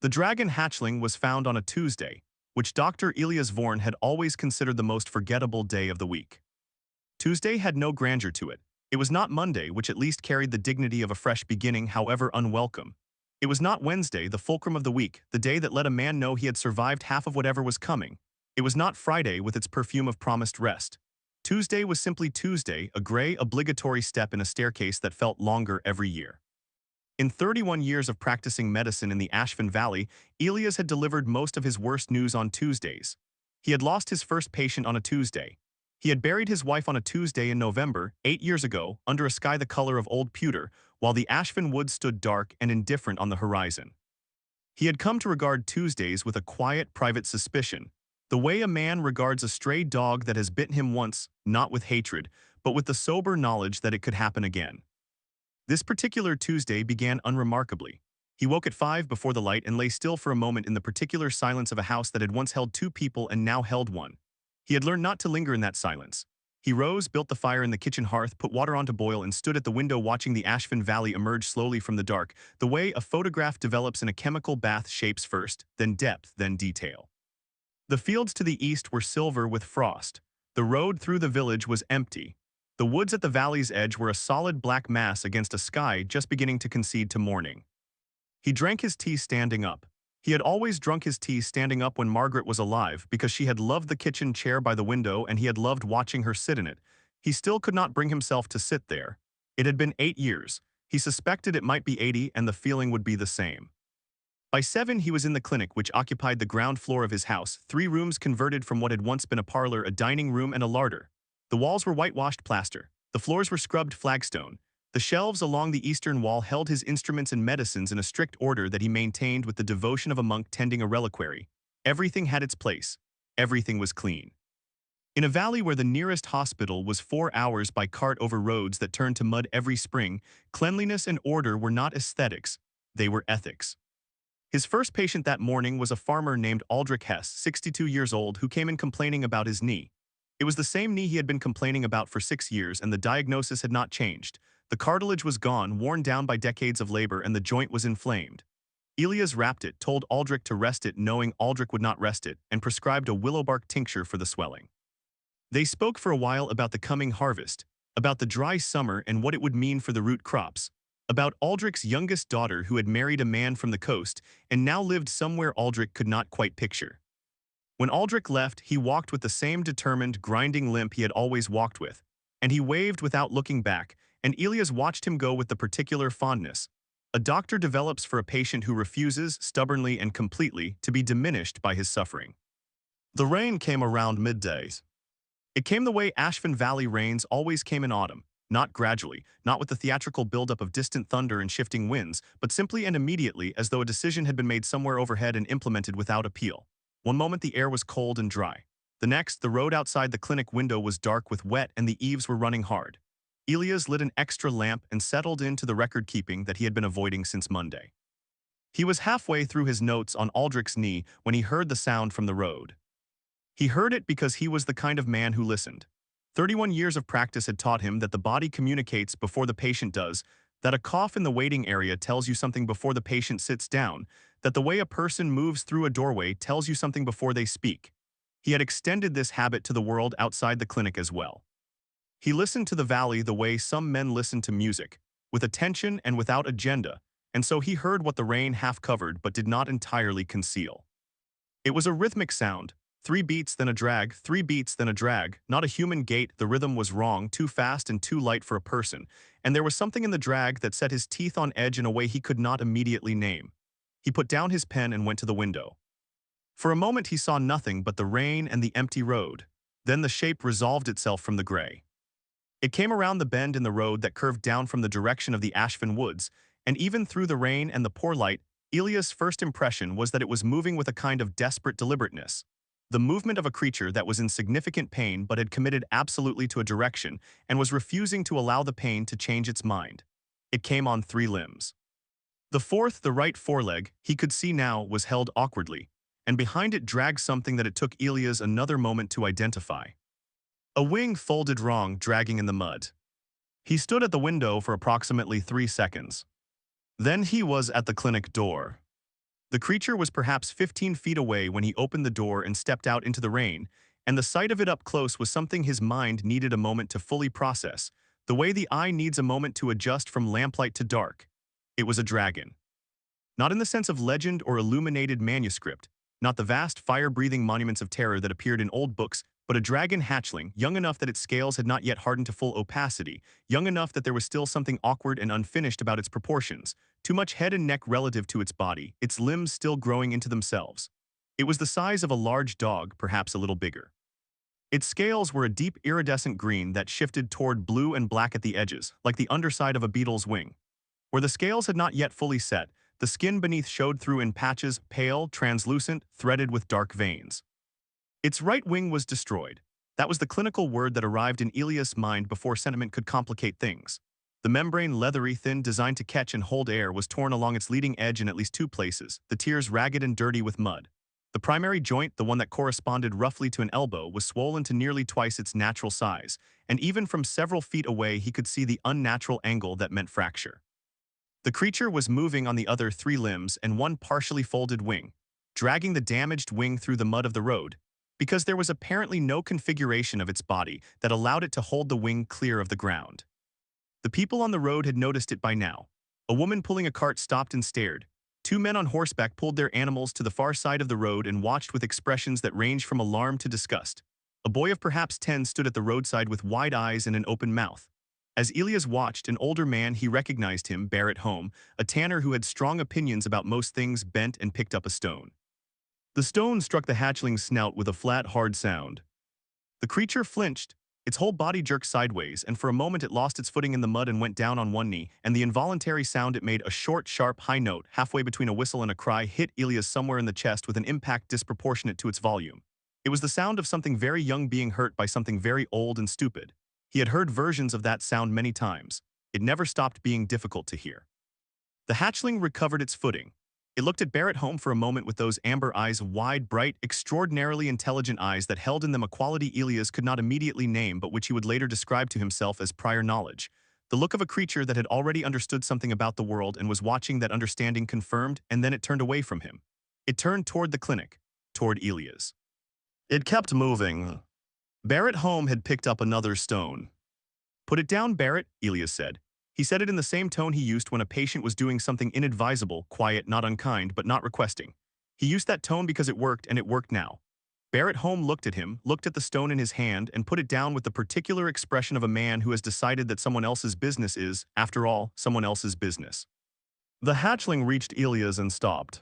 The dragon hatchling was found on a Tuesday, which Dr. Elias Vorn had always considered the most forgettable day of the week. Tuesday had no grandeur to it. It was not Monday, which at least carried the dignity of a fresh beginning, however unwelcome. It was not Wednesday, the fulcrum of the week, the day that let a man know he had survived half of whatever was coming. It was not Friday with its perfume of promised rest. Tuesday was simply Tuesday, a gray, obligatory step in a staircase that felt longer every year. In 31 years of practicing medicine in the Ashfin Valley, Elias had delivered most of his worst news on Tuesdays. He had lost his first patient on a Tuesday. He had buried his wife on a Tuesday in November, 8 years ago, under a sky the color of old pewter, while the Ashfin woods stood dark and indifferent on the horizon. He had come to regard Tuesdays with a quiet, private suspicion, the way a man regards a stray dog that has bitten him once, not with hatred, but with the sober knowledge that it could happen again. This particular Tuesday began unremarkably. He woke at 5 before the light and lay still for a moment in the particular silence of a house that had once held 2 people and now held 1. He had learned not to linger in that silence. He rose, built the fire in the kitchen hearth, put water on to boil, and stood at the window watching the Ashfin Valley emerge slowly from the dark, the way a photograph develops in a chemical bath, shapes first, then depth, then detail. The fields to the east were silver with frost. The road through the village was empty. The woods at the valley's edge were a solid black mass against a sky just beginning to concede to morning. He drank his tea standing up. He had always drunk his tea standing up when Margaret was alive because she had loved the kitchen chair by the window and he had loved watching her sit in it. He still could not bring himself to sit there. It had been 8 years. He suspected it might be 80 and the feeling would be the same. By 7 he was in the clinic, which occupied the ground floor of his house, 3 rooms converted from what had once been a parlor, a dining room, and a larder. The walls were whitewashed plaster. The floors were scrubbed flagstone. The shelves along the eastern wall held his instruments and medicines in a strict order that he maintained with the devotion of a monk tending a reliquary. Everything had its place. Everything was clean. In a valley where the nearest hospital was 4 hours by cart over roads that turned to mud every spring, cleanliness and order were not aesthetics, they were ethics. His first patient that morning was a farmer named Aldrich Hess, 62 years old, who came in complaining about his knee. It was the same knee he had been complaining about for 6 years, and the diagnosis had not changed. The cartilage was gone, worn down by decades of labor, and the joint was inflamed. Elias wrapped it, told Aldrich to rest it, knowing Aldrich would not rest it, and prescribed a willowbark tincture for the swelling. They spoke for a while about the coming harvest, about the dry summer and what it would mean for the root crops, about Aldrich's youngest daughter who had married a man from the coast and now lived somewhere Aldrich could not quite picture. When Aldrich left, he walked with the same determined, grinding limp he had always walked with, and he waved without looking back, and Elias watched him go with the particular fondness a doctor develops for a patient who refuses, stubbornly and completely, to be diminished by his suffering. The rain came around middays. It came the way Ashfin Valley rains always came in autumn, not gradually, not with the theatrical buildup of distant thunder and shifting winds, but simply and immediately, as though a decision had been made somewhere overhead and implemented without appeal. One moment the air was cold and dry. The next, the road outside the clinic window was dark with wet and the eaves were running hard. Elias lit an extra lamp and settled into the record-keeping that he had been avoiding since Monday. He was halfway through his notes on Aldrich's knee when he heard the sound from the road. He heard it because he was the kind of man who listened. 31 years of practice had taught him that the body communicates before the patient does, that a cough in the waiting area tells you something before the patient sits down, that the way a person moves through a doorway tells you something before they speak. He had extended this habit to the world outside the clinic as well. He listened to the valley the way some men listen to music, with attention and without agenda, and so he heard what the rain half covered but did not entirely conceal. It was a rhythmic sound, 3 beats then a drag, 3 beats then a drag, not a human gait. The rhythm was wrong, too fast and too light for a person, and there was something in the drag that set his teeth on edge in a way he could not immediately name. He put down his pen and went to the window. For a moment he saw nothing but the rain and the empty road. Then the shape resolved itself from the gray. It came around the bend in the road that curved down from the direction of the Ashfin woods, and even through the rain and the poor light, Elias' first impression was that it was moving with a kind of desperate deliberateness. The movement of a creature that was in significant pain but had committed absolutely to a direction and was refusing to allow the pain to change its mind. It came on 3 limbs. The fourth, the right foreleg, he could see now, was held awkwardly, and behind it dragged something that it took Elias another moment to identify. A wing folded wrong, dragging in the mud. He stood at the window for approximately 3 seconds. Then he was at the clinic door. The creature was perhaps 15 feet away when he opened the door and stepped out into the rain, and the sight of it up close was something his mind needed a moment to fully process, the way the eye needs a moment to adjust from lamplight to dark. It was a dragon. Not in the sense of legend or illuminated manuscript, not the vast fire-breathing monuments of terror that appeared in old books, but a dragon hatchling, young enough that its scales had not yet hardened to full opacity, young enough that there was still something awkward and unfinished about its proportions, too much head and neck relative to its body, its limbs still growing into themselves. It was the size of a large dog, perhaps a little bigger. Its scales were a deep iridescent green that shifted toward blue and black at the edges, like the underside of a beetle's wing. Where the scales had not yet fully set, the skin beneath showed through in patches, pale, translucent, threaded with dark veins. Its right wing was destroyed. That was the clinical word that arrived in Elias' mind before sentiment could complicate things. The membrane, leathery, thin, designed to catch and hold air, was torn along its leading edge in at least two places, the tiers ragged and dirty with mud. The primary joint, the one that corresponded roughly to an elbow, was swollen to nearly twice its natural size, and even from several feet away he could see the unnatural angle that meant fracture. The creature was moving on the other three limbs and one partially folded wing, dragging the damaged wing through the mud of the road, because there was apparently no configuration of its body that allowed it to hold the wing clear of the ground. The people on the road had noticed it by now. A woman pulling a cart stopped and stared. Two men on horseback pulled their animals to the far side of the road and watched with expressions that ranged from alarm to disgust. A boy of perhaps 10 stood at the roadside with wide eyes and an open mouth. As Elias watched, an older man, he recognized him, Barrett Home, a tanner who had strong opinions about most things, bent and picked up a stone. The stone struck the hatchling's snout with a flat, hard sound. The creature flinched, its whole body jerked sideways, and for a moment it lost its footing in the mud and went down on one knee, and the involuntary sound it made, a short, sharp, high note, halfway between a whistle and a cry, hit Elias somewhere in the chest with an impact disproportionate to its volume. It was the sound of something very young being hurt by something very old and stupid. He had heard versions of that sound many times. It never stopped being difficult to hear. The hatchling recovered its footing. It looked at Barrett Home for a moment with those amber eyes, wide, bright, extraordinarily intelligent eyes that held in them a quality Elias could not immediately name but which he would later describe to himself as prior knowledge. The look of a creature that had already understood something about the world and was watching that understanding confirmed, and then it turned away from him. It turned toward the clinic, toward Elias. It kept moving. Barrett Home had picked up another stone. "Put it down, Barrett," Elias said. He said it in the same tone he used when a patient was doing something inadvisable, quiet, not unkind, but not requesting. He used that tone because it worked, and it worked now. Barrett Home looked at him, looked at the stone in his hand, and put it down with the particular expression of a man who has decided that someone else's business is, after all, someone else's business. The hatchling reached Elias and stopped.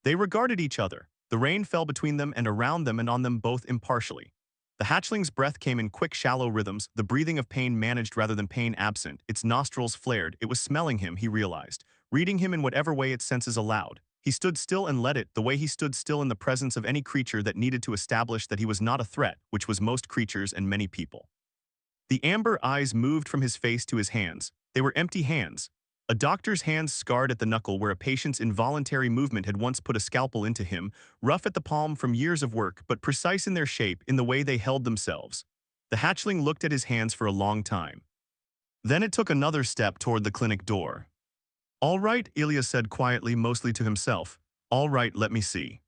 They regarded each other. The rain fell between them and around them and on them both impartially. The hatchling's breath came in quick, shallow rhythms, the breathing of pain managed rather than pain absent. Its nostrils flared. It was smelling him, he realized, reading him in whatever way its senses allowed. He stood still and let it, the way he stood still in the presence of any creature that needed to establish that he was not a threat, which was most creatures and many people. The amber eyes moved from his face to his hands. They were empty hands. A doctor's hands scarred at the knuckle where a patient's involuntary movement had once put a scalpel into him, rough at the palm from years of work, but precise in their shape, in the way they held themselves. The hatchling looked at his hands for a long time. Then it took another step toward the clinic door. "All right," Elias said quietly, mostly to himself. "All right, let me see."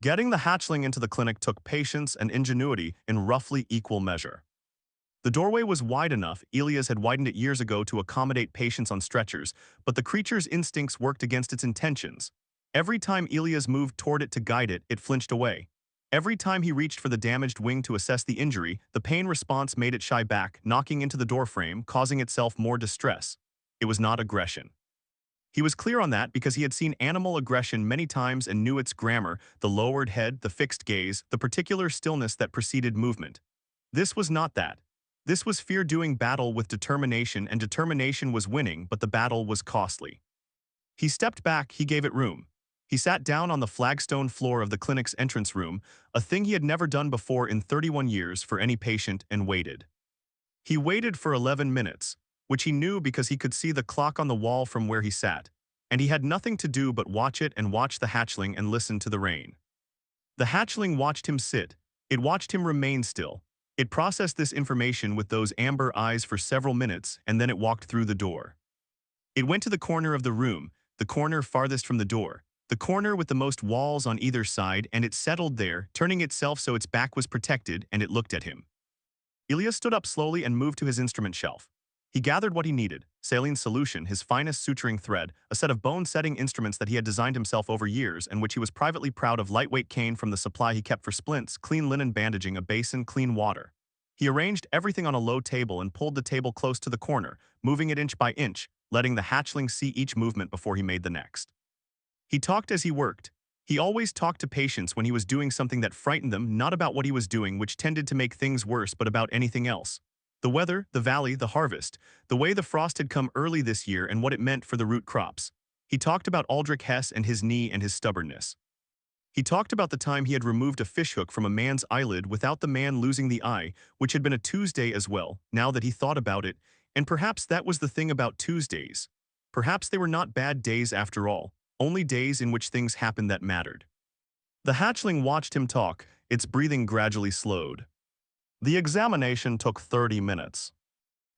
Getting the hatchling into the clinic took patience and ingenuity in roughly equal measure. The doorway was wide enough. Elias had widened it years ago to accommodate patients on stretchers, but the creature's instincts worked against its intentions. Every time Elias moved toward it to guide it, it flinched away. Every time he reached for the damaged wing to assess the injury, the pain response made it shy back, knocking into the doorframe, causing itself more distress. It was not aggression. He was clear on that because he had seen animal aggression many times and knew its grammar, the lowered head, the fixed gaze, the particular stillness that preceded movement. This was not that. This was fear doing battle with determination, and determination was winning, but the battle was costly. He stepped back, he gave it room. He sat down on the flagstone floor of the clinic's entrance room, a thing he had never done before in 31 years for any patient, and waited. He waited for 11 minutes, which he knew because he could see the clock on the wall from where he sat, and he had nothing to do but watch it and watch the hatchling and listen to the rain. The hatchling watched him sit. It watched him remain still. It processed this information with those amber eyes for several minutes, and then it walked through the door. It went to the corner of the room, the corner farthest from the door. The corner with the most walls on either side, and it settled there, turning itself so its back was protected, and it looked at him. Ilya stood up slowly and moved to his instrument shelf. He gathered what he needed: saline solution, his finest suturing thread, a set of bone-setting instruments that he had designed himself over years and which he was privately proud of, lightweight cane from the supply he kept for splints, clean linen bandaging, a basin, clean water. He arranged everything on a low table and pulled the table close to the corner, moving it inch by inch, letting the hatchling see each movement before he made the next. He talked as he worked. He always talked to patients when he was doing something that frightened them, not about what he was doing, which tended to make things worse, but about anything else. The weather, the valley, the harvest, the way the frost had come early this year and what it meant for the root crops. He talked about Aldrich Hess and his knee and his stubbornness. He talked about the time he had removed a fishhook from a man's eyelid without the man losing the eye, which had been a Tuesday as well, now that he thought about it, and perhaps that was the thing about Tuesdays. Perhaps they were not bad days after all, only days in which things happened that mattered. The hatchling watched him talk, its breathing gradually slowed. The examination took 30 minutes.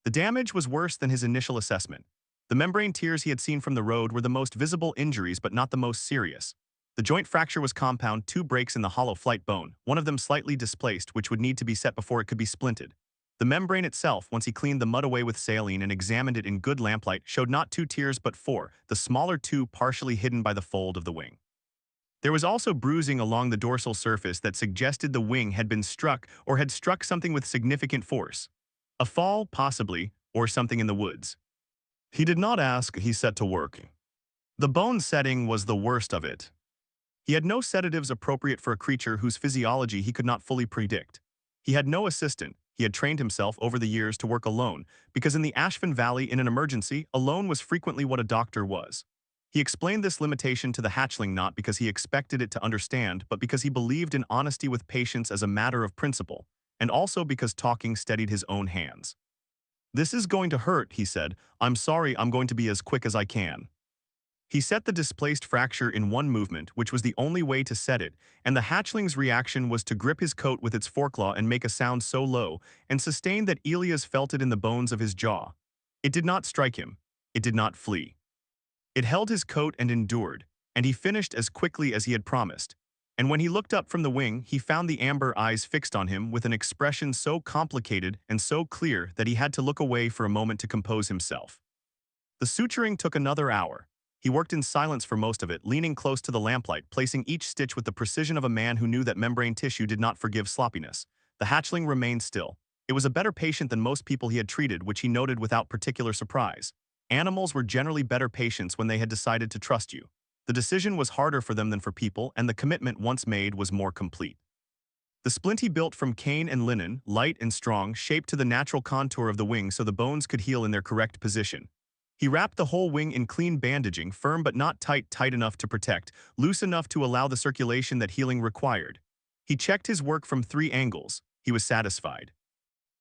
The damage was worse than his initial assessment. The membrane tears he had seen from the road were the most visible injuries but not the most serious. The joint fracture was compound, 2 breaks in the hollow flight bone, one of them slightly displaced, which would need to be set before it could be splinted. The membrane itself, once he cleaned the mud away with saline and examined it in good lamplight, showed not 2 tears but 4, the smaller 2 partially hidden by the fold of the wing. There was also bruising along the dorsal surface that suggested the wing had been struck or had struck something with significant force. A fall, possibly, or something in the woods. He did not ask, he set to work. The bone setting was the worst of it. He had no sedatives appropriate for a creature whose physiology he could not fully predict. He had no assistant. He had trained himself over the years to work alone, because in the Ashfin Valley in an emergency, alone was frequently what a doctor was. He explained this limitation to the hatchling not because he expected it to understand, but because he believed in honesty with patients as a matter of principle, and also because talking steadied his own hands. "This is going to hurt," he said. "I'm sorry, I'm going to be as quick as I can." He set the displaced fracture in one movement, which was the only way to set it, and the hatchling's reaction was to grip his coat with its foreclaw and make a sound so low and sustained that Elias felt it in the bones of his jaw. It did not strike him. It did not flee. It held his coat and endured, and he finished as quickly as he had promised. And when he looked up from the wing, he found the amber eyes fixed on him with an expression so complicated and so clear that he had to look away for a moment to compose himself. The suturing took another hour. He worked in silence for most of it, leaning close to the lamplight, placing each stitch with the precision of a man who knew that membrane tissue did not forgive sloppiness. The hatchling remained still. It was a better patient than most people he had treated, which he noted without particular surprise. Animals were generally better patients when they had decided to trust you. The decision was harder for them than for people, and the commitment once made was more complete. The splint he built from cane and linen, light and strong, shaped to the natural contour of the wing so the bones could heal in their correct position. He wrapped the whole wing in clean bandaging, firm but not tight enough to protect, loose enough to allow the circulation that healing required. He checked his work from 3 angles. He was satisfied.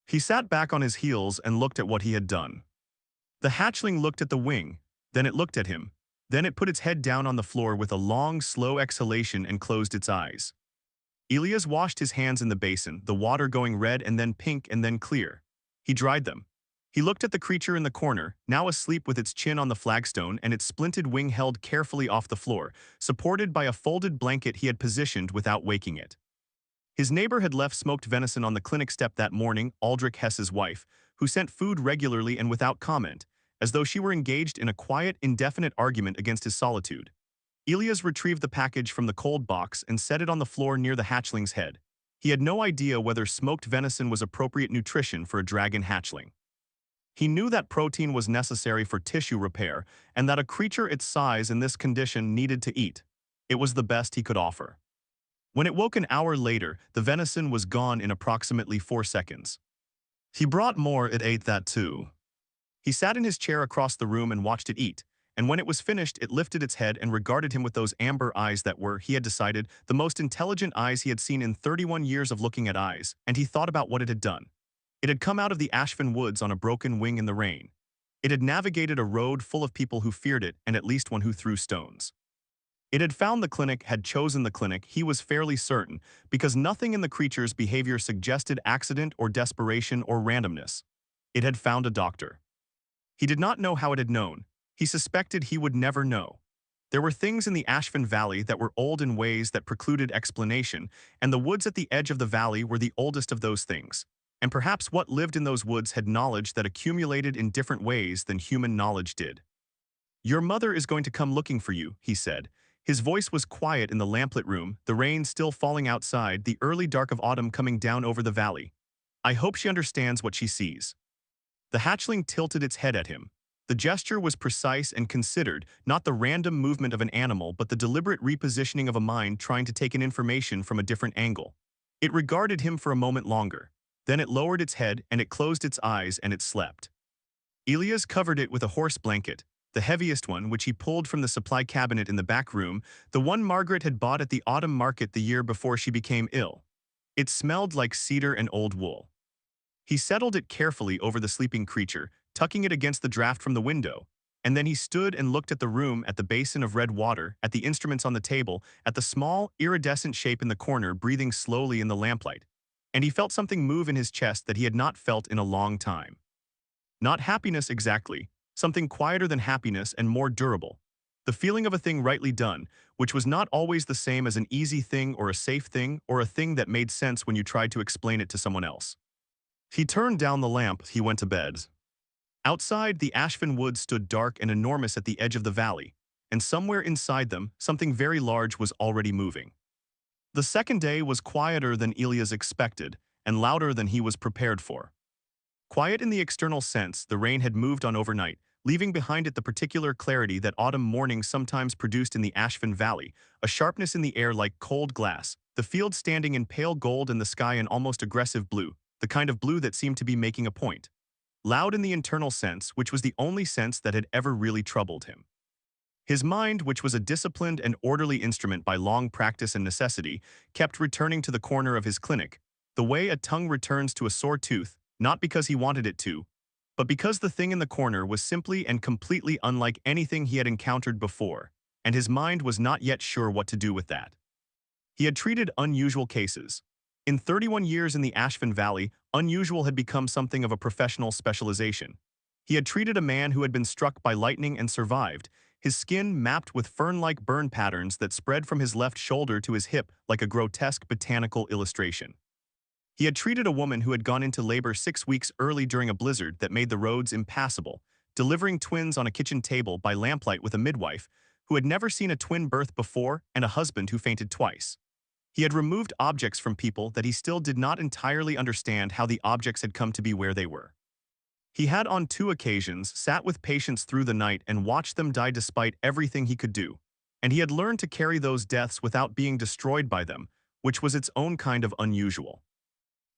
He sat back on his heels and looked at what he had done. The hatchling looked at the wing, then it looked at him. Then it put its head down on the floor with a long, slow exhalation and closed its eyes. Elias washed his hands in the basin, the water going red and then pink and then clear. He dried them. He looked at the creature in the corner, now asleep with its chin on the flagstone and its splinted wing held carefully off the floor, supported by a folded blanket he had positioned without waking it. His neighbor had left smoked venison on the clinic step that morning, Aldrich Hess's wife, who sent food regularly and without comment, as though she were engaged in a quiet, indefinite argument against his solitude. Elias retrieved the package from the cold box and set it on the floor near the hatchling's head. He had no idea whether smoked venison was appropriate nutrition for a dragon hatchling. He knew that protein was necessary for tissue repair and that a creature its size in this condition needed to eat. It was the best he could offer. When it woke an hour later, the venison was gone in approximately 4 seconds. He brought more, it ate that too. He sat in his chair across the room and watched it eat, and when it was finished, it lifted its head and regarded him with those amber eyes that were, he had decided, the most intelligent eyes he had seen in 31 years of looking at eyes, and he thought about what it had done. It had come out of the Ashfin woods on a broken wing in the rain. It had navigated a road full of people who feared it and at least one who threw stones. It had found the clinic, had chosen the clinic, he was fairly certain, because nothing in the creature's behavior suggested accident or desperation or randomness. It had found a doctor. He did not know how it had known. He suspected he would never know. There were things in the Ashfin Valley that were old in ways that precluded explanation, and the woods at the edge of the valley were the oldest of those things. And perhaps what lived in those woods had knowledge that accumulated in different ways than human knowledge did. "Your mother is going to come looking for you," he said. His voice was quiet in the lamplit room, the rain still falling outside, the early dark of autumn coming down over the valley. "I hope she understands what she sees." The hatchling tilted its head at him. The gesture was precise and considered, not the random movement of an animal but the deliberate repositioning of a mind trying to take in information from a different angle. It regarded him for a moment longer. Then it lowered its head and it closed its eyes and it slept. Elias covered it with a horse blanket, the heaviest one which he pulled from the supply cabinet in the back room, the one Margaret had bought at the autumn market the year before she became ill. It smelled like cedar and old wool. He settled it carefully over the sleeping creature, tucking it against the draft from the window, and then he stood and looked at the room, at the basin of red water, at the instruments on the table, at the small, iridescent shape in the corner breathing slowly in the lamplight. And he felt something move in his chest that he had not felt in a long time. Not happiness exactly, something quieter than happiness and more durable. The feeling of a thing rightly done, which was not always the same as an easy thing or a safe thing or a thing that made sense when you tried to explain it to someone else. He turned down the lamp, he went to bed. Outside, the Ashfin woods stood dark and enormous at the edge of the valley, and somewhere inside them, something very large was already moving. The second day was quieter than Elias expected, and louder than he was prepared for. Quiet in the external sense, the rain had moved on overnight, leaving behind it the particular clarity that autumn mornings sometimes produced in the Ashfin Valley, a sharpness in the air like cold glass, the field standing in pale gold and the sky in almost aggressive blue, the kind of blue that seemed to be making a point. Loud in the internal sense, which was the only sense that had ever really troubled him. His mind, which was a disciplined and orderly instrument by long practice and necessity, kept returning to the corner of his clinic, the way a tongue returns to a sore tooth, not because he wanted it to, but because the thing in the corner was simply and completely unlike anything he had encountered before, and his mind was not yet sure what to do with that. He had treated unusual cases. In 31 years in the Ashfin Valley, unusual had become something of a professional specialization. He had treated a man who had been struck by lightning and survived, his skin mapped with fern-like burn patterns that spread from his left shoulder to his hip like a grotesque botanical illustration. He had treated a woman who had gone into labor 6 weeks early during a blizzard that made the roads impassable, delivering twins on a kitchen table by lamplight with a midwife who had never seen a twin birth before and a husband who fainted twice. He had removed objects from people that he still did not entirely understand how the objects had come to be where they were. He had on 2 occasions sat with patients through the night and watched them die despite everything he could do, and he had learned to carry those deaths without being destroyed by them, which was its own kind of unusual.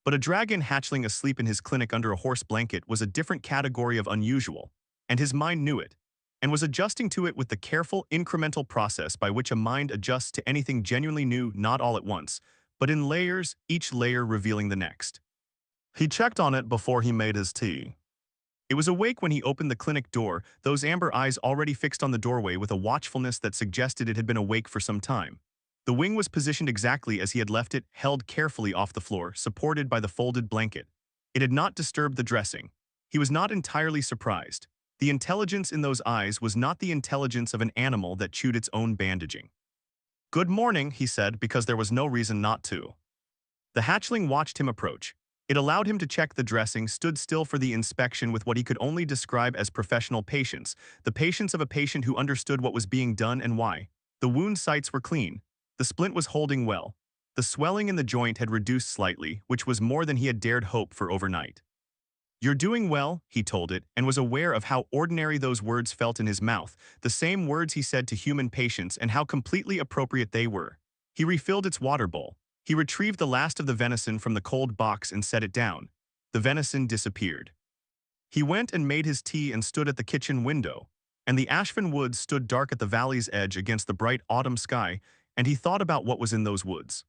But a dragon hatchling asleep in his clinic under a horse blanket was a different category of unusual, and his mind knew it, and was adjusting to it with the careful, incremental process by which a mind adjusts to anything genuinely new, not all at once, but in layers, each layer revealing the next. He checked on it before he made his tea. It was awake when he opened the clinic door, those amber eyes already fixed on the doorway with a watchfulness that suggested it had been awake for some time. The wing was positioned exactly as he had left it, held carefully off the floor, supported by the folded blanket. It had not disturbed the dressing. He was not entirely surprised. The intelligence in those eyes was not the intelligence of an animal that chewed its own bandaging. "Good morning," he said, because there was no reason not to. The hatchling watched him approach. It allowed him to check the dressing, stood still for the inspection with what he could only describe as professional patience, the patience of a patient who understood what was being done and why. The wound sites were clean. The splint was holding well. The swelling in the joint had reduced slightly, which was more than he had dared hope for overnight. "You're doing well," he told it, and was aware of how ordinary those words felt in his mouth, the same words he said to human patients and how completely appropriate they were. He refilled its water bowl. He retrieved the last of the venison from the cold box and set it down. The venison disappeared. He went and made his tea and stood at the kitchen window, and the Ashfin woods stood dark at the valley's edge against the bright autumn sky, and he thought about what was in those woods.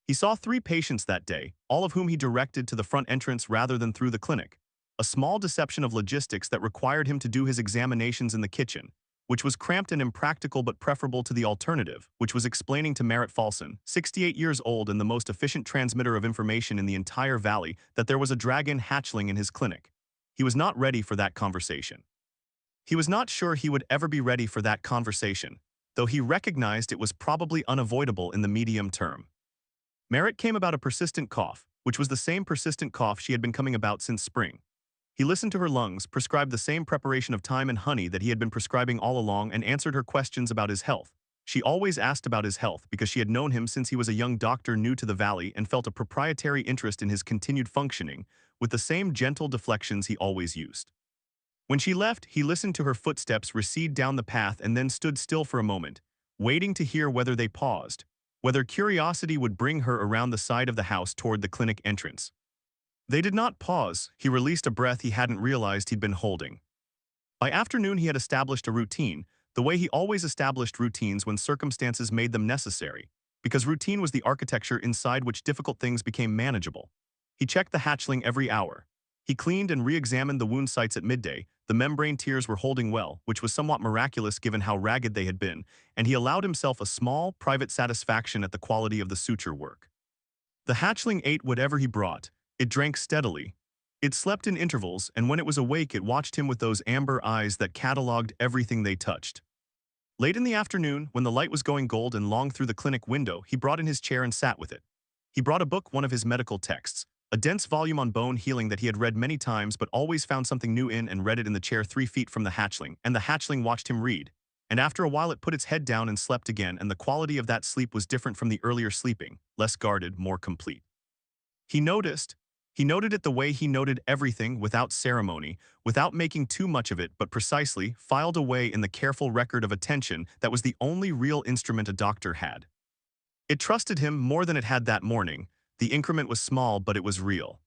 He saw 3 patients that day, all of whom he directed to the front entrance rather than through the clinic, a small deception of logistics that required him to do his examinations in the kitchen, which was cramped and impractical but preferable to the alternative, which was explaining to Merritt Falson, 68 years old and the most efficient transmitter of information in the entire valley, that there was a dragon hatchling in his clinic. He was not ready for that conversation. He was not sure he would ever be ready for that conversation. though he recognized it was probably unavoidable in the medium term. Merit came about a persistent cough, which was the same persistent cough she had been coming about since spring. He listened to her lungs, prescribed the same preparation of thyme and honey that he had been prescribing all along, and answered her questions about his health. She always asked about his health because she had known him since he was a young doctor new to the valley and felt a proprietary interest in his continued functioning, with the same gentle deflections he always used. When she left, he listened to her footsteps recede down the path and then stood still for a moment, waiting to hear whether they paused, whether curiosity would bring her around the side of the house toward the clinic entrance. They did not pause. He released a breath he hadn't realized he'd been holding. By afternoon, he had established a routine, the way he always established routines when circumstances made them necessary, because routine was the architecture inside which difficult things became manageable. He checked the hatchling every hour. He cleaned and re-examined the wound sites at midday. The membrane tears were holding well, which was somewhat miraculous given how ragged they had been, and he allowed himself a small, private satisfaction at the quality of the suture work. The hatchling ate whatever he brought. It drank steadily. It slept in intervals, and when it was awake it watched him with those amber eyes that catalogued everything they touched. Late in the afternoon, when the light was going gold and long through the clinic window, he brought in his chair and sat with it. He brought a book, one of his medical texts, a dense volume on bone healing that he had read many times but always found something new in, and read it in the chair 3 feet from the hatchling, and the hatchling watched him read. And after a while it put its head down and slept again, and the quality of that sleep was different from the earlier sleeping, less guarded, more complete. He noted it the way he noted everything, without ceremony, without making too much of it, but precisely, filed away in the careful record of attention that was the only real instrument a doctor had. It trusted him more than it had that morning. The increment was small, but it was real.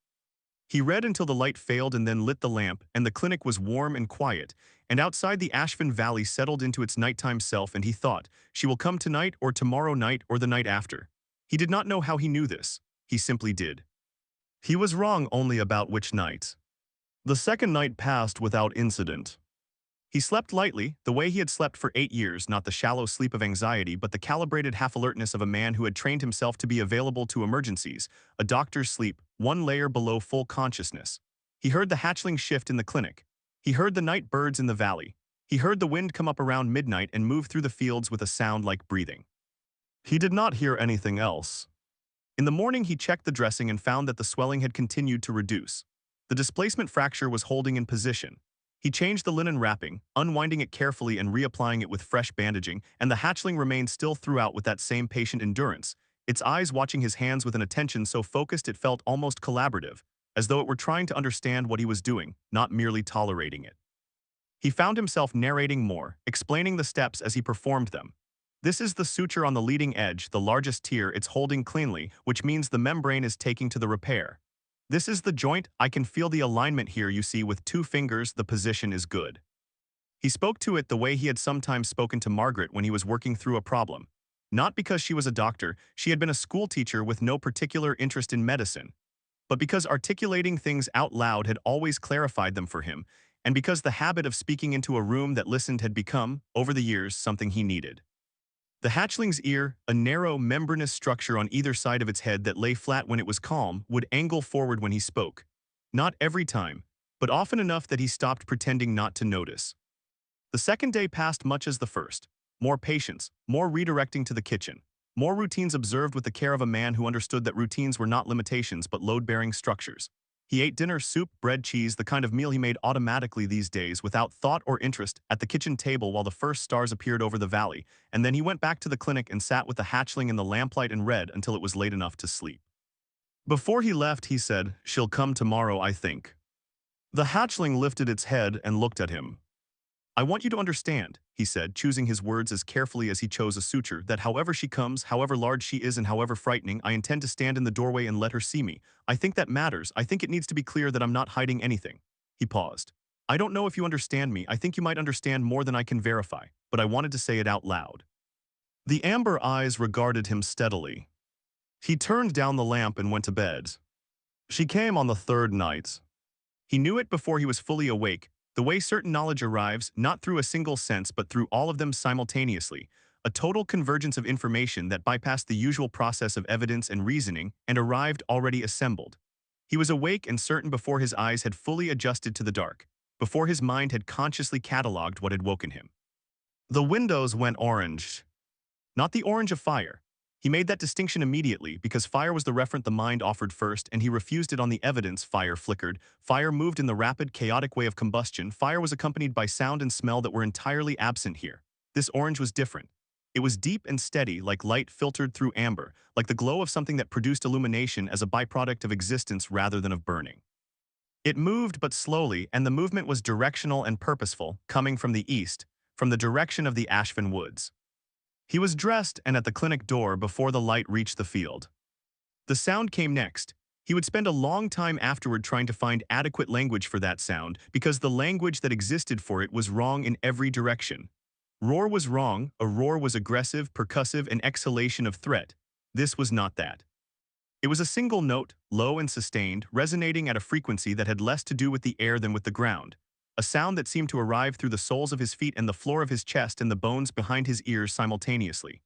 He read until the light failed and then lit the lamp, and the clinic was warm and quiet, and outside the Ashvin Valley settled into its nighttime self, and he thought, she will come tonight or tomorrow night or the night after. He did not know how he knew this. He simply did. He was wrong only about which night. The second night passed without incident. He slept lightly, the way he had slept for 8 years, not the shallow sleep of anxiety, but the calibrated half-alertness of a man who had trained himself to be available to emergencies, a doctor's sleep, one layer below full consciousness. He heard the hatchling shift in the clinic. He heard the night birds in the valley. He heard the wind come up around midnight and move through the fields with a sound like breathing. He did not hear anything else. In the morning he checked the dressing and found that the swelling had continued to reduce. The displacement fracture was holding in position. He changed the linen wrapping, unwinding it carefully and reapplying it with fresh bandaging, and the hatchling remained still throughout with that same patient endurance, its eyes watching his hands with an attention so focused it felt almost collaborative, as though it were trying to understand what he was doing, not merely tolerating it. He found himself narrating more, explaining the steps as he performed them. This is the suture on the leading edge, the largest tier, it's holding cleanly, which means the membrane is taking to the repair. This is the joint, I can feel the alignment here, you see, with 2 fingers, the position is good. He spoke to it the way he had sometimes spoken to Margaret when he was working through a problem. Not because she was a doctor, she had been a school teacher with no particular interest in medicine, but because articulating things out loud had always clarified them for him, and because the habit of speaking into a room that listened had become, over the years, something he needed. The hatchling's ear, a narrow, membranous structure on either side of its head that lay flat when it was calm, would angle forward when he spoke. Not every time, but often enough that he stopped pretending not to notice. The second day passed much as the first. More patience, more redirecting to the kitchen, more routines observed with the care of a man who understood that routines were not limitations but load-bearing structures. He ate dinner, soup, bread, cheese, the kind of meal he made automatically these days without thought or interest, at the kitchen table while the first stars appeared over the valley, and then he went back to the clinic and sat with the hatchling in the lamplight and read until it was late enough to sleep. Before he left, he said, "She'll come tomorrow, I think." The hatchling lifted its head and looked at him. "I want you to understand," he said, choosing his words as carefully as he chose a suture, "that however she comes, however large she is and however frightening, I intend to stand in the doorway and let her see me. I think that matters. I think it needs to be clear that I'm not hiding anything." He paused. "I don't know if you understand me. I think you might understand more than I can verify, but I wanted to say it out loud." The amber eyes regarded him steadily. He turned down the lamp and went to bed. She came on the 3rd night. He knew it before he was fully awake, the way certain knowledge arrives, not through a single sense but through all of them simultaneously, a total convergence of information that bypassed the usual process of evidence and reasoning and arrived already assembled. He was awake and certain before his eyes had fully adjusted to the dark, before his mind had consciously catalogued what had woken him. The windows went orange. Not the orange of fire. He made that distinction immediately because fire was the referent the mind offered first, and he refused it on the evidence. Fire flickered. Fire moved in the rapid, chaotic way of combustion. Fire was accompanied by sound and smell that were entirely absent here. This orange was different. It was deep and steady, like light filtered through amber, like the glow of something that produced illumination as a byproduct of existence rather than of burning. It moved but slowly, and the movement was directional and purposeful, coming from the east, from the direction of the Ashvin Woods. He was dressed and at the clinic door before the light reached the field. The sound came next. He would spend a long time afterward trying to find adequate language for that sound because the language that existed for it was wrong in every direction. Roar was wrong, a roar was aggressive, percussive, an exhalation of threat. This was not that. It was a single note, low and sustained, resonating at a frequency that had less to do with the air than with the ground. A sound that seemed to arrive through the soles of his feet and the floor of his chest and the bones behind his ears simultaneously.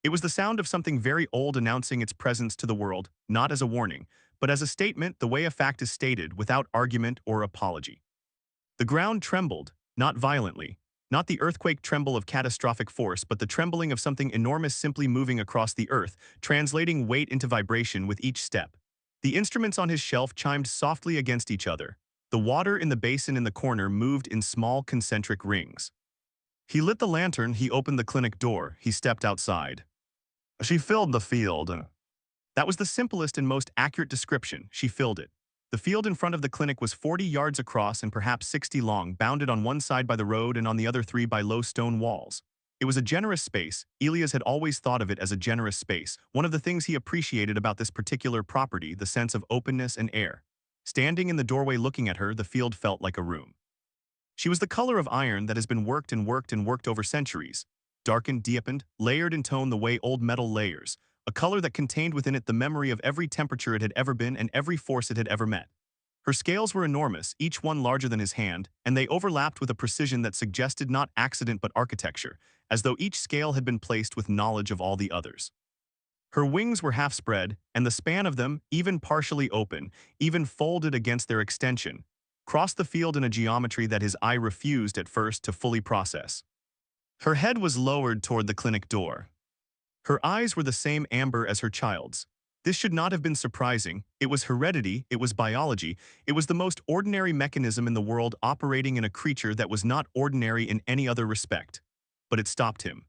It was the sound of something very old announcing its presence to the world, not as a warning, but as a statement the way a fact is stated, without argument or apology. The ground trembled, not violently, not the earthquake tremble of catastrophic force, but the trembling of something enormous simply moving across the earth, translating weight into vibration with each step. The instruments on his shelf chimed softly against each other. The water in the basin in the corner moved in small concentric rings. He lit the lantern, he opened the clinic door, he stepped outside. She filled the field. That was the simplest and most accurate description. She filled it. The field in front of the clinic was 40 yards across and perhaps 60 long, bounded on one side by the road and on the other 3 by low stone walls. It was a generous space. Elias had always thought of it as a generous space. One of the things he appreciated about this particular property, the sense of openness and air. Standing in the doorway looking at her, the field felt like a room. She was the color of iron that has been worked and worked and worked over centuries. Darkened, deepened, layered in tone the way old metal layers. A color that contained within it the memory of every temperature it had ever been and every force it had ever met. Her scales were enormous, each one larger than his hand, and they overlapped with a precision that suggested not accident but architecture, as though each scale had been placed with knowledge of all the others. Her wings were half spread, and the span of them, even partially open, even folded against their extension, crossed the field in a geometry that his eye refused at first to fully process. Her head was lowered toward the clinic door. Her eyes were the same amber as her child's. This should not have been surprising. It was heredity, it was biology, it was the most ordinary mechanism in the world operating in a creature that was not ordinary in any other respect. But it stopped him.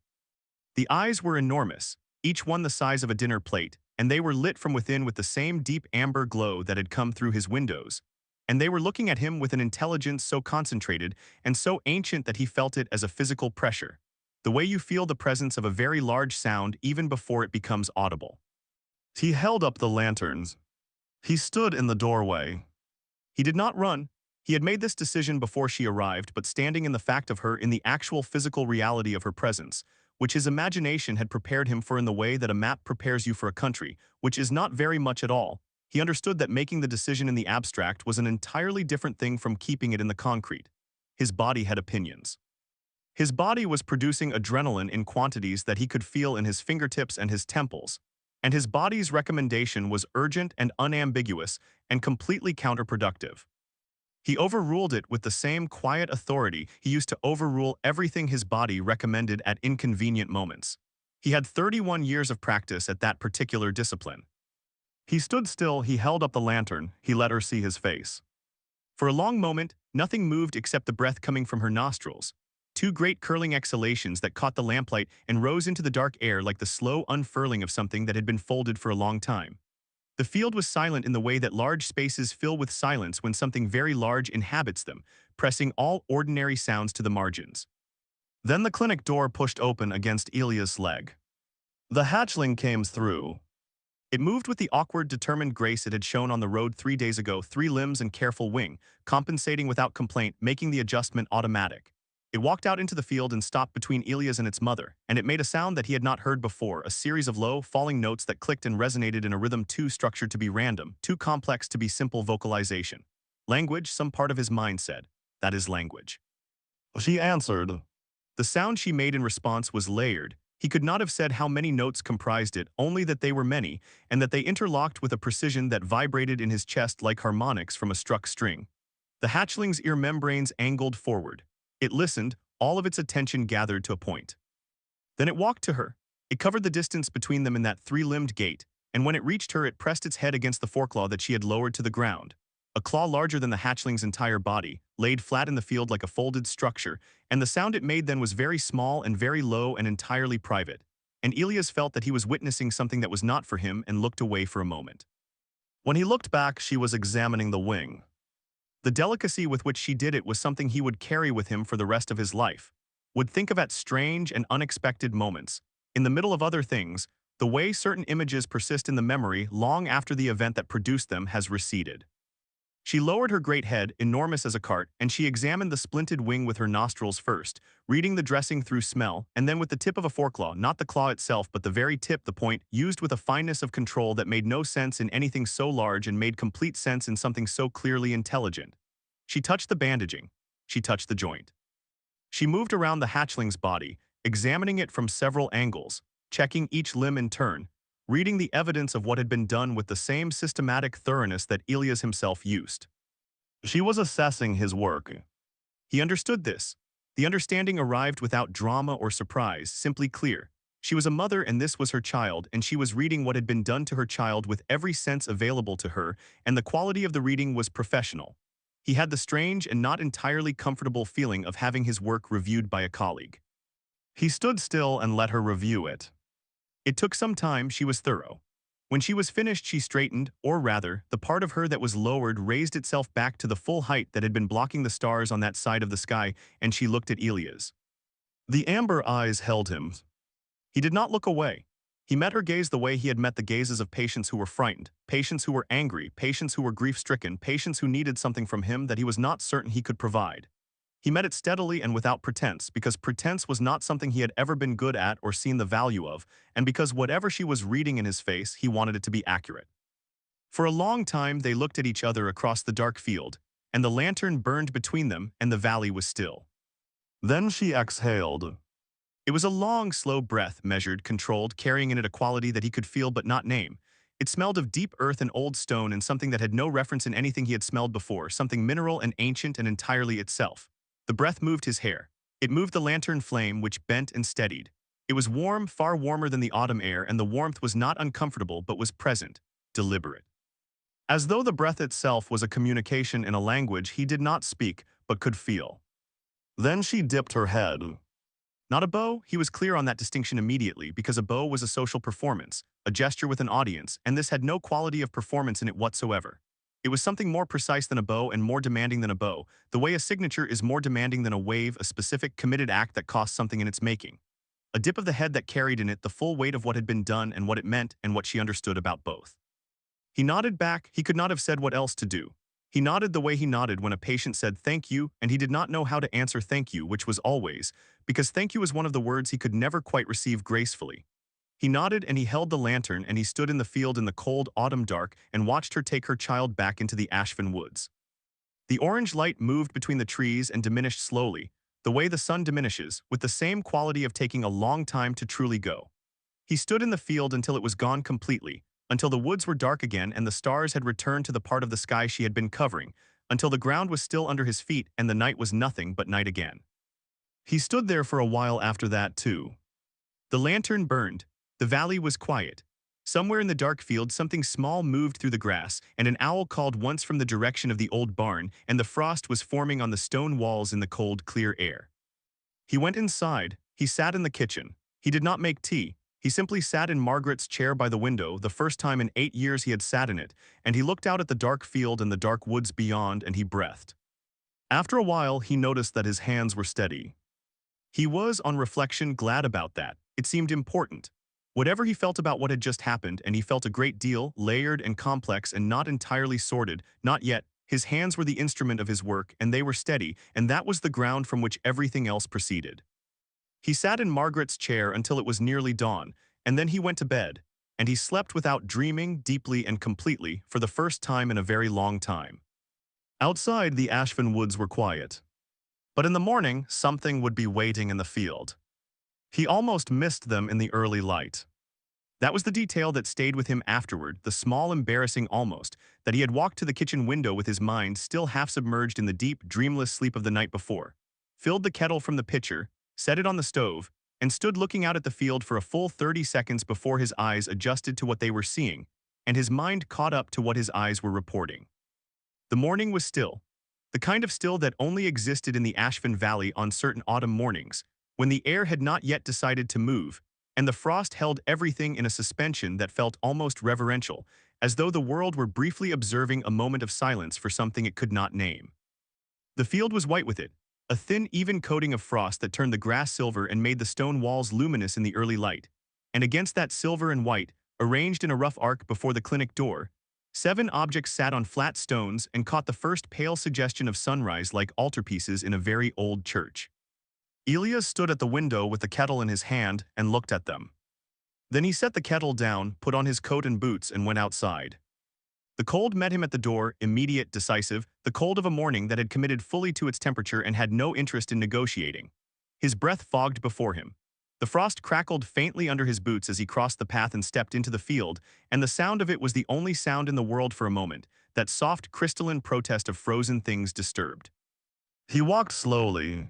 The eyes were enormous, each one the size of a dinner plate, and they were lit from within with the same deep amber glow that had come through his windows. And they were looking at him with an intelligence so concentrated and so ancient that he felt it as a physical pressure. The way you feel the presence of a very large sound even before it becomes audible. He held up the lanterns. He stood in the doorway. He did not run. He had made this decision before she arrived, but standing in the fact of her, in the actual physical reality of her presence, which his imagination had prepared him for in the way that a map prepares you for a country, which is not very much at all, he understood that making the decision in the abstract was an entirely different thing from keeping it in the concrete. His body had opinions. His body was producing adrenaline in quantities that he could feel in his fingertips and his temples, and his body's recommendation was urgent and unambiguous and completely counterproductive. He overruled it with the same quiet authority he used to overrule everything his body recommended at inconvenient moments. He had 31 years of practice at that particular discipline. He stood still, he held up the lantern, he let her see his face. For a long moment, nothing moved except the breath coming from her nostrils. 2 great curling exhalations that caught the lamplight and rose into the dark air like the slow unfurling of something that had been folded for a long time. The field was silent in the way that large spaces fill with silence when something very large inhabits them, pressing all ordinary sounds to the margins. Then the clinic door pushed open against Elias' leg. The hatchling came through. It moved with the awkward, determined grace it had shown on the road 3 days ago, 3 limbs and careful wing, compensating without complaint, making the adjustment automatic. It walked out into the field and stopped between Elias and its mother, and it made a sound that he had not heard before, a series of low, falling notes that clicked and resonated in a rhythm too structured to be random, too complex to be simple vocalization. Language, some part of his mind said. That is language. She answered. The sound she made in response was layered. He could not have said how many notes comprised it, only that they were many, and that they interlocked with a precision that vibrated in his chest like harmonics from a struck string. The hatchling's ear membranes angled forward. It listened, all of its attention gathered to a point. Then it walked to her. It covered the distance between them in that three-limbed gait, and when it reached her it pressed its head against the foreclaw that she had lowered to the ground. A claw larger than the hatchling's entire body, laid flat in the field like a folded structure, and the sound it made then was very small and very low and entirely private. And Elias felt that he was witnessing something that was not for him and looked away for a moment. When he looked back, she was examining the wing. The delicacy with which she did it was something he would carry with him for the rest of his life, would think of at strange and unexpected moments. In the middle of other things, the way certain images persist in the memory long after the event that produced them has receded. She lowered her great head, enormous as a cart, and she examined the splinted wing with her nostrils first, reading the dressing through smell, and then with the tip of a foreclaw, not the claw itself but the very tip, the point, used with a fineness of control that made no sense in anything so large and made complete sense in something so clearly intelligent. She touched the bandaging. She touched the joint. She moved around the hatchling's body, examining it from several angles, checking each limb in turn, reading the evidence of what had been done with the same systematic thoroughness that Elias himself used. She was assessing his work. He understood this. The understanding arrived without drama or surprise, simply clear. She was a mother and this was her child, and she was reading what had been done to her child with every sense available to her, and the quality of the reading was professional. He had the strange and not entirely comfortable feeling of having his work reviewed by a colleague. He stood still and let her review it. It took some time. She was thorough. When she was finished, she straightened, or rather, the part of her that was lowered raised itself back to the full height that had been blocking the stars on that side of the sky, and she looked at Elias. The amber eyes held him. He did not look away. He met her gaze the way he had met the gazes of patients who were frightened, patients who were angry, patients who were grief-stricken, patients who needed something from him that he was not certain he could provide. He met it steadily and without pretense, because pretense was not something he had ever been good at or seen the value of, and because whatever she was reading in his face, he wanted it to be accurate. For a long time they looked at each other across the dark field, and the lantern burned between them, and the valley was still. Then she exhaled. It was a long, slow breath, measured, controlled, carrying in it a quality that he could feel but not name. It smelled of deep earth and old stone and something that had no reference in anything he had smelled before, something mineral and ancient and entirely itself. The breath moved his hair. It moved the lantern flame, which bent and steadied. It was warm, far warmer than the autumn air, and the warmth was not uncomfortable but was present, deliberate. As though the breath itself was a communication in a language he did not speak but could feel. Then she dipped her head. Not a bow, he was clear on that distinction immediately, because a bow was a social performance, a gesture with an audience, and this had no quality of performance in it whatsoever. It was something more precise than a bow and more demanding than a bow, the way a signature is more demanding than a wave, a specific, committed act that costs something in its making. A dip of the head that carried in it the full weight of what had been done and what it meant and what she understood about both. He nodded back. He could not have said what else to do. He nodded the way he nodded when a patient said thank you, and he did not know how to answer thank you, which was always, because thank you was one of the words he could never quite receive gracefully. He nodded and he held the lantern and he stood in the field in the cold autumn dark and watched her take her child back into the Ashfin woods. The orange light moved between the trees and diminished slowly, the way the sun diminishes, with the same quality of taking a long time to truly go. He stood in the field until it was gone completely, until the woods were dark again and the stars had returned to the part of the sky she had been covering, until the ground was still under his feet and the night was nothing but night again. He stood there for a while after that too. The lantern burned. The valley was quiet. Somewhere in the dark field something small moved through the grass, and an owl called once from the direction of the old barn, and the frost was forming on the stone walls in the cold, clear air. He went inside. He sat in the kitchen. He did not make tea. He simply sat in Margaret's chair by the window, the first time in 8 years he had sat in it, and he looked out at the dark field and the dark woods beyond, and he breathed. After a while, he noticed that his hands were steady. He was, on reflection, glad about that. It seemed important. Whatever he felt about what had just happened, and he felt a great deal, layered and complex and not entirely sorted, not yet, his hands were the instrument of his work, and they were steady, and that was the ground from which everything else proceeded. He sat in Margaret's chair until it was nearly dawn, and then he went to bed, and he slept without dreaming, deeply and completely, for the first time in a very long time. Outside, the Ashfin woods were quiet. But in the morning, something would be waiting in the field. He almost missed them in the early light. That was the detail that stayed with him afterward, the small embarrassing almost, that he had walked to the kitchen window with his mind still half submerged in the deep, dreamless sleep of the night before. filled the kettle from the pitcher, set it on the stove, and stood looking out at the field for a full 30 seconds before his eyes adjusted to what they were seeing, and his mind caught up to what his eyes were reporting. The morning was still, the kind of still that only existed in the Ashfin Valley on certain autumn mornings, when the air had not yet decided to move, and the frost held everything in a suspension that felt almost reverential, as though the world were briefly observing a moment of silence for something it could not name. The field was white with it, a thin, even coating of frost that turned the grass silver and made the stone walls luminous in the early light, and against that silver and white, arranged in a rough arc before the clinic door, 7 objects sat on flat stones and caught the first pale suggestion of sunrise like altarpieces in a very old church. Elias stood at the window with the kettle in his hand and looked at them. Then he set the kettle down, put on his coat and boots, and went outside. The cold met him at the door, immediate, decisive, the cold of a morning that had committed fully to its temperature and had no interest in negotiating. His breath fogged before him. The frost crackled faintly under his boots as he crossed the path and stepped into the field, and the sound of it was the only sound in the world for a moment, that soft, crystalline protest of frozen things disturbed. He walked slowly.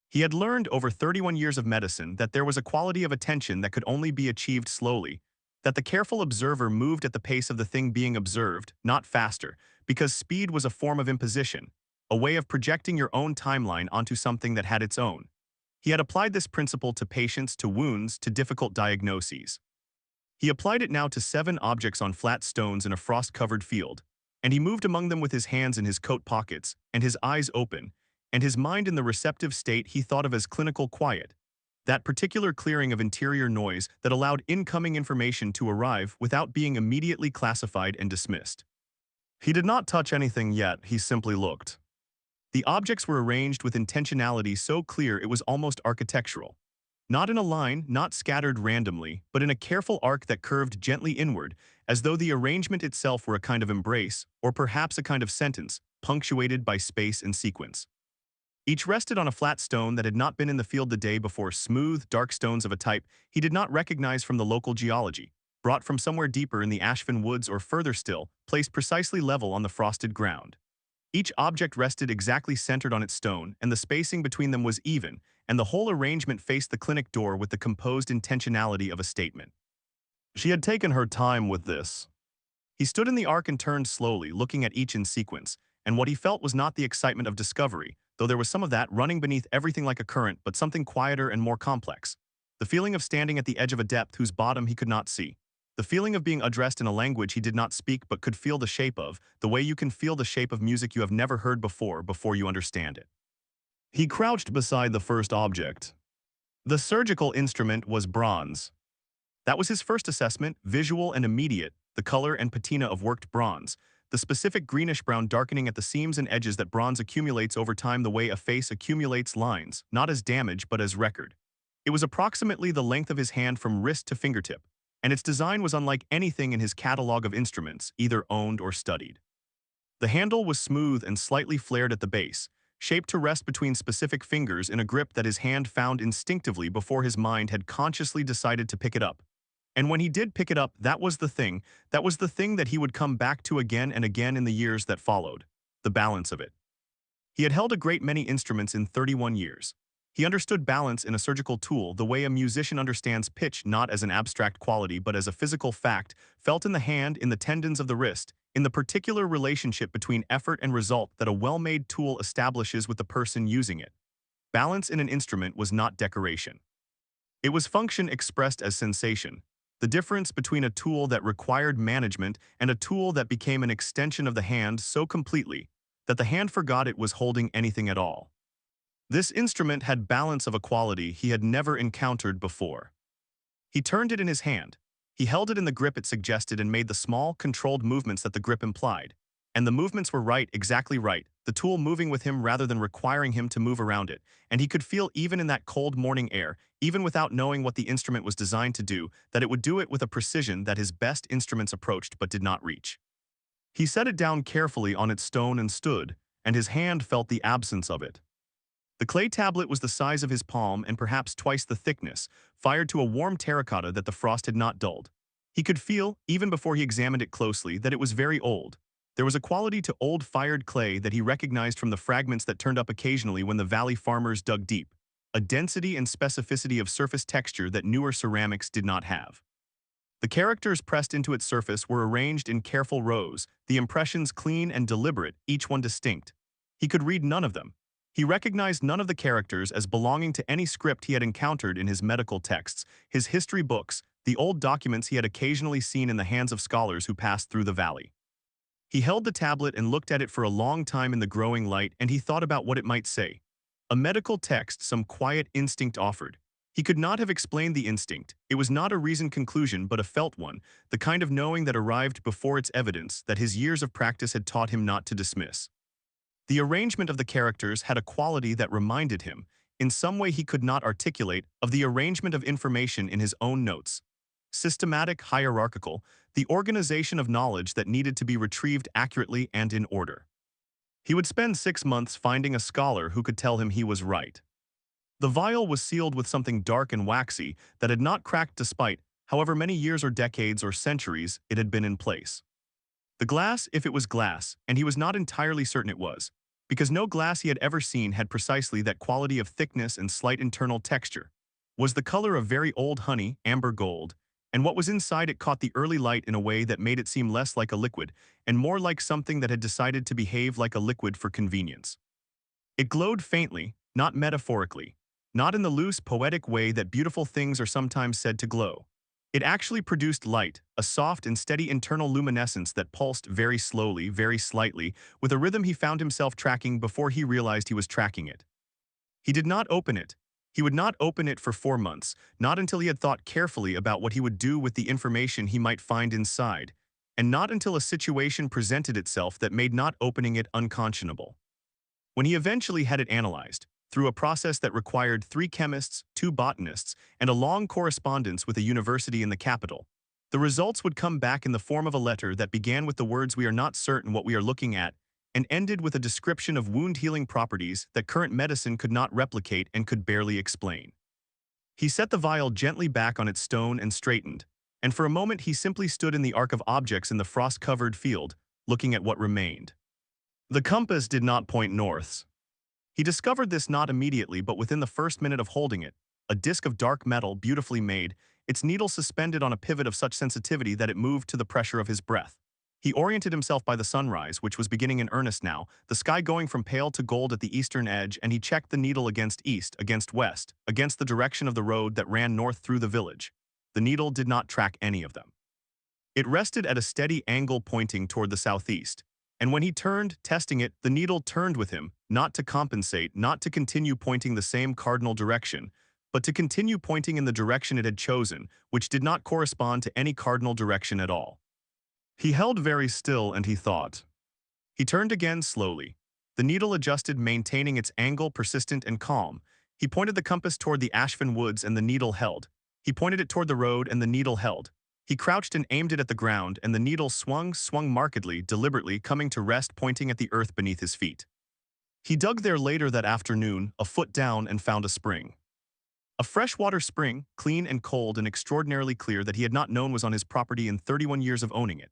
He had learned over 31 years of medicine that there was a quality of attention that could only be achieved slowly, that the careful observer moved at the pace of the thing being observed, not faster, because speed was a form of imposition, a way of projecting your own timeline onto something that had its own. He had applied this principle to patients, to wounds, to difficult diagnoses. He applied it now to 7 objects on flat stones in a frost-covered field, and he moved among them with his hands in his coat pockets and his eyes open, and his mind in the receptive state he thought of as clinical quiet, that particular clearing of interior noise that allowed incoming information to arrive without being immediately classified and dismissed. He did not touch anything yet, he simply looked. The objects were arranged with intentionality so clear it was almost architectural. Not in a line, not scattered randomly, but in a careful arc that curved gently inward, as though the arrangement itself were a kind of embrace, or perhaps a kind of sentence, punctuated by space and sequence. Each rested on a flat stone that had not been in the field the day before, smooth, dark stones of a type he did not recognize from the local geology, brought from somewhere deeper in the Ashfin woods or further still, placed precisely level on the frosted ground. Each object rested exactly centered on its stone, and the spacing between them was even, and the whole arrangement faced the clinic door with the composed intentionality of a statement. She had taken her time with this. He stood in the arc and turned slowly, looking at each in sequence, and what he felt was not the excitement of discovery, though there was some of that running beneath everything like a current, but something quieter and more complex. The feeling of standing at the edge of a depth whose bottom he could not see. The feeling of being addressed in a language he did not speak but could feel the shape of, the way you can feel the shape of music you have never heard before you understand it. He crouched beside the first object. The surgical instrument was bronze. That was his first assessment, visual and immediate, the color and patina of worked bronze, the specific greenish-brown darkening at the seams and edges that bronze accumulates over time the way a face accumulates lines, not as damage but as record. It was approximately the length of his hand from wrist to fingertip, and its design was unlike anything in his catalog of instruments, either owned or studied. The handle was smooth and slightly flared at the base, shaped to rest between specific fingers in a grip that his hand found instinctively before his mind had consciously decided to pick it up. And when he did pick it up, that was the thing that he would come back to again and again in the years that followed, the balance of it. He had held a great many instruments in 31 years. He understood balance in a surgical tool the way a musician understands pitch, not as an abstract quality but as a physical fact, felt in the hand, in the tendons of the wrist, in the particular relationship between effort and result that a well-made tool establishes with the person using it. Balance in an instrument was not decoration. It was function expressed as sensation, the difference between a tool that required management and a tool that became an extension of the hand so completely that the hand forgot it was holding anything at all. This instrument had balance of a quality he had never encountered before. He turned it in his hand. He held it in the grip it suggested and made the small, controlled movements that the grip implied. And the movements were right, exactly right, the tool moving with him rather than requiring him to move around it, and he could feel even in that cold morning air, even without knowing what the instrument was designed to do, that it would do it with a precision that his best instruments approached but did not reach. He set it down carefully on its stone and stood, and his hand felt the absence of it. The clay tablet was the size of his palm and perhaps twice the thickness, fired to a warm terracotta that the frost had not dulled. He could feel, even before he examined it closely, that it was very old. There was a quality to old fired clay that he recognized from the fragments that turned up occasionally when the valley farmers dug deep, a density and specificity of surface texture that newer ceramics did not have. The characters pressed into its surface were arranged in careful rows, the impressions clean and deliberate, each one distinct. He could read none of them. He recognized none of the characters as belonging to any script he had encountered in his medical texts, his history books, the old documents he had occasionally seen in the hands of scholars who passed through the valley. He held the tablet and looked at it for a long time in the growing light, and he thought about what it might say. A medical text some quiet instinct offered. He could not have explained the instinct. It was not a reasoned conclusion but a felt one, the kind of knowing that arrived before its evidence that his years of practice had taught him not to dismiss. The arrangement of the characters had a quality that reminded him, in some way he could not articulate, of the arrangement of information in his own notes. Systematic, hierarchical, the organization of knowledge that needed to be retrieved accurately and in order. He would spend 6 months finding a scholar who could tell him he was right. The vial was sealed with something dark and waxy that had not cracked despite however many years or decades or centuries it had been in place. The glass, if it was glass, and he was not entirely certain it was, because no glass he had ever seen had precisely that quality of thickness and slight internal texture, was the color of very old honey, amber gold, and what was inside it caught the early light in a way that made it seem less like a liquid and more like something that had decided to behave like a liquid for convenience. It glowed faintly, not metaphorically, not in the loose, poetic way that beautiful things are sometimes said to glow. It actually produced light, a soft and steady internal luminescence that pulsed very slowly, very slightly, with a rhythm he found himself tracking before he realized he was tracking it. He did not open it. He would not open it for 4 months, not until he had thought carefully about what he would do with the information he might find inside, and not until a situation presented itself that made not opening it unconscionable. When he eventually had it analyzed, through a process that required 3 chemists, 2 botanists, and a long correspondence with a university in the capital, the results would come back in the form of a letter that began with the words "We are not certain what we are looking at," and ended with a description of wound-healing properties that current medicine could not replicate and could barely explain. He set the vial gently back on its stone and straightened, and for a moment he simply stood in the arc of objects in the frost-covered field, looking at what remained. The compass did not point north. He discovered this not immediately but within the first minute of holding it, a disc of dark metal beautifully made, its needle suspended on a pivot of such sensitivity that it moved to the pressure of his breath. He oriented himself by the sunrise, which was beginning in earnest now, the sky going from pale to gold at the eastern edge, and he checked the needle against east, against west, against the direction of the road that ran north through the village. The needle did not track any of them. It rested at a steady angle pointing toward the southeast, and when he turned, testing it, the needle turned with him, not to compensate, not to continue pointing the same cardinal direction, but to continue pointing in the direction it had chosen, which did not correspond to any cardinal direction at all. He held very still and he thought. He turned again slowly. The needle adjusted, maintaining its angle persistent and calm. He pointed the compass toward the Ashfin woods and the needle held. He pointed it toward the road and the needle held. He crouched and aimed it at the ground and the needle swung markedly, deliberately, coming to rest pointing at the earth beneath his feet. He dug there later that afternoon, a foot down, and found a spring. A freshwater spring, clean and cold and extraordinarily clear that he had not known was on his property in 31 years of owning it.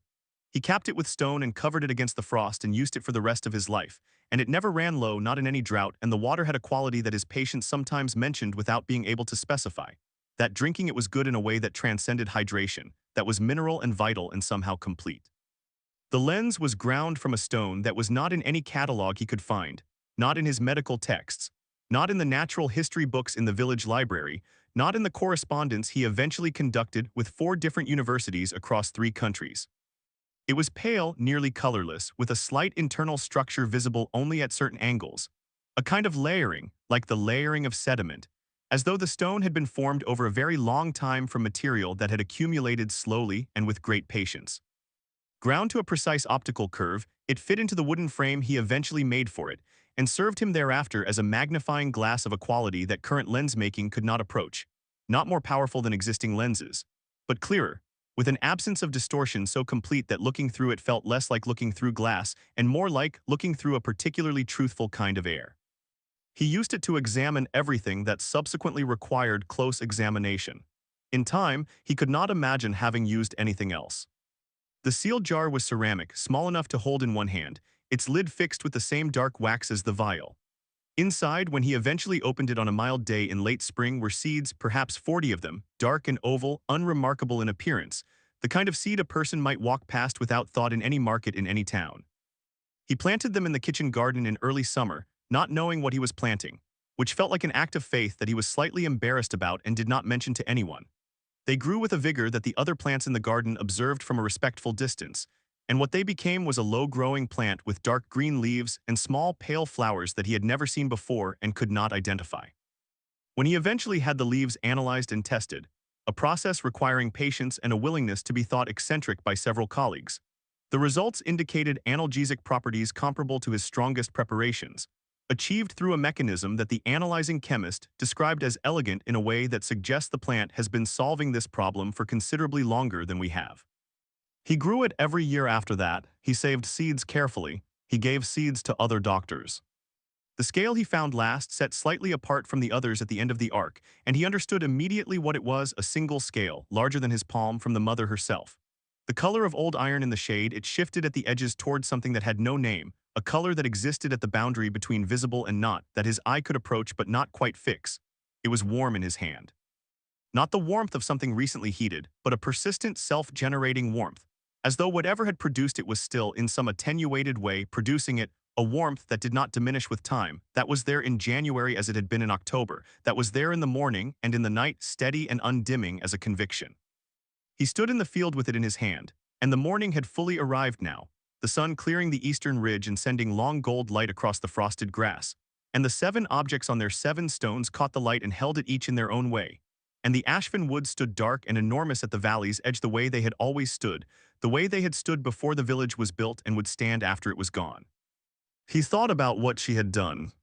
He capped it with stone and covered it against the frost and used it for the rest of his life, and it never ran low, not in any drought, and the water had a quality that his patients sometimes mentioned without being able to specify. That drinking it was good in a way that transcended hydration, that was mineral and vital and somehow complete. The lens was ground from a stone that was not in any catalog he could find, not in his medical texts, not in the natural history books in the village library, not in the correspondence he eventually conducted with 4 different universities across 3 countries. It was pale, nearly colorless, with a slight internal structure visible only at certain angles, a kind of layering, like the layering of sediment, as though the stone had been formed over a very long time from material that had accumulated slowly and with great patience. Ground to a precise optical curve, it fit into the wooden frame he eventually made for it, and served him thereafter as a magnifying glass of a quality that current lens-making could not approach, not more powerful than existing lenses, but clearer, with an absence of distortion so complete that looking through it felt less like looking through glass and more like looking through a particularly truthful kind of air. He used it to examine everything that subsequently required close examination. In time, he could not imagine having used anything else. The sealed jar was ceramic, small enough to hold in one hand, its lid fixed with the same dark wax as the vial. Inside, when he eventually opened it on a mild day in late spring, were seeds, perhaps 40 of them, dark and oval, unremarkable in appearance, the kind of seed a person might walk past without thought in any market in any town. He planted them in the kitchen garden in early summer, not knowing what he was planting, which felt like an act of faith that he was slightly embarrassed about and did not mention to anyone. They grew with a vigor that the other plants in the garden observed from a respectful distance, and what they became was a low-growing plant with dark green leaves and small pale flowers that he had never seen before and could not identify. When he eventually had the leaves analyzed and tested, a process requiring patience and a willingness to be thought eccentric by several colleagues, the results indicated analgesic properties comparable to his strongest preparations, achieved through a mechanism that the analyzing chemist described as elegant in a way that suggests the plant has been solving this problem for considerably longer than we have. He grew it every year after that, he saved seeds carefully, he gave seeds to other doctors. The scale he found last set slightly apart from the others at the end of the arc, and he understood immediately what it was: a single scale, larger than his palm, from the mother herself. The color of old iron in the shade, it shifted at the edges toward something that had no name, a color that existed at the boundary between visible and not, that his eye could approach but not quite fix. It was warm in his hand. Not the warmth of something recently heated, but a persistent self-generating warmth, as though whatever had produced it was still, in some attenuated way, producing it, a warmth that did not diminish with time, that was there in January as it had been in October, that was there in the morning and in the night, steady and undimming as a conviction. He stood in the field with it in his hand, and the morning had fully arrived now, the sun clearing the eastern ridge and sending long gold light across the frosted grass, and the 7 objects on their 7 stones caught the light and held it each in their own way, and the Ashfin woods stood dark and enormous at the valley's edge, the way they had always stood, the way they had stood before the village was built and would stand after it was gone. He thought about what she had done.